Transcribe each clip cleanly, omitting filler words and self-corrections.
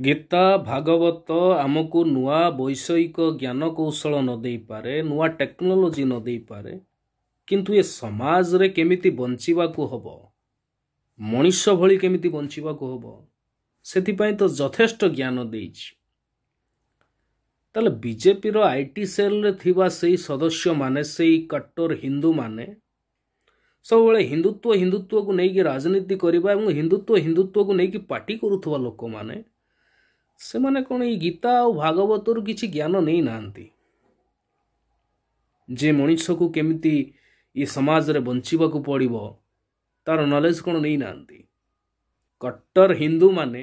ଗୀତା ଭାଗବତ ଆମକୁ ନୂଆ ବୈଷୟିକ ଜ୍ଞାନ କୌଶଳ ନ ଦେଇପାରେ, ନୂଆ ଟେକ୍ନୋଲୋଜି ନ ଦେଇପାରେ, କିନ୍ତୁ ଏ ସମାଜରେ କେମିତି ବଞ୍ଚିବାକୁ ହବ, ମଣିଷ ଭଳି କେମିତି ବଞ୍ଚିବାକୁ ହବ, ସେଥିପାଇଁ ତ ଯଥେଷ୍ଟ ଜ୍ଞାନ ଦେଇଛି। ତାହେଲେ ବିଜେପିର ଆଇଟି ସେଲ୍ରେ ଥିବା ସେଇ ସଦସ୍ୟମାନେ, ସେଇ କଟ୍ଟର ହିନ୍ଦୁମାନେ ସବୁବେଳେ ହିନ୍ଦୁତ୍ୱକୁ ନେଇକି ରାଜନୀତି କରିବା ଏବଂ ହିନ୍ଦୁତ୍ୱକୁ ନେଇକି ପାର୍ଟି କରୁଥିବା ଲୋକମାନେ, ସେମାନେ କ'ଣ ଏଇ ଗୀତା ଆଉ ଭାଗବତରୁ କିଛି ଜ୍ଞାନ ନେଇନାହାନ୍ତି? ଯେ ମଣିଷକୁ କେମିତି ଏ ସମାଜରେ ବଞ୍ଚିବାକୁ ପଡ଼ିବ ତାର ନଲେଜ କ'ଣ ନେଇନାହାନ୍ତି? କଟ୍ଟର ହିନ୍ଦୁମାନେ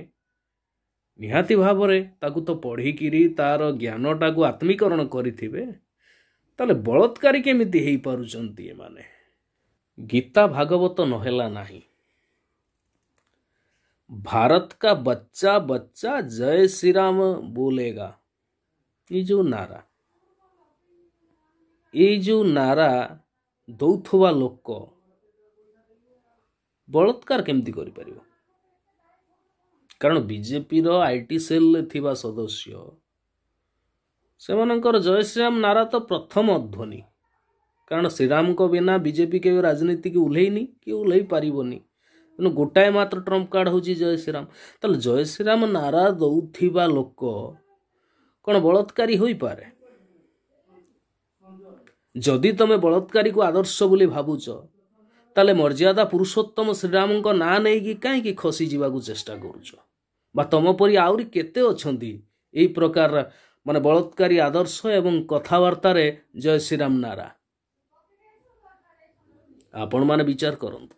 ନିହାତି ଭାବରେ ତାକୁ ତ ପଢ଼ିକିରି ତାର ଜ୍ଞାନଟାକୁ ଆତ୍ମୀକରଣ କରିଥିବେ। ତାହେଲେ ବଳତ୍କାରୀ କେମିତି ହେଇପାରୁଛନ୍ତି ଏମାନେ? गीता भागवत नहेला नहीं। भारत का बच्चा बच्चा जय श्री राम बोलेगा, ये जो नारा दौथुवा लोक बलात्कार केमती करि परिबो? कारण बीजेपी रो आईटी सेल थिबा सदस्य सेमानकर जय श्री राम नारा तो प्रथम ध्वनि। कारण श्रीराम को बिना बीजेपी के राजनीति की उल्लैनी कि उल्लै पारिबनी। तेणु गोटाए मात्र ट्रम्प कार्ड हूँ जय श्रीराम। ताल जय श्रीराम नारा दौथिबा लोक कौन बलात्कारी होई पारे? जदि तमे बलात्कारी को आदर्श बोली भावुच ताले मर्यादा पुरुषोत्तम श्रीराम को ना नहीं कहीं खसी जावाक चेष्टा करुच बा तम परी आउरी केते अछंती एई प्रकार माने बलात्कारी आदर्श एवं कथावार्ता रे जय श्रीराम नारा। आपण माने विचार करंतु।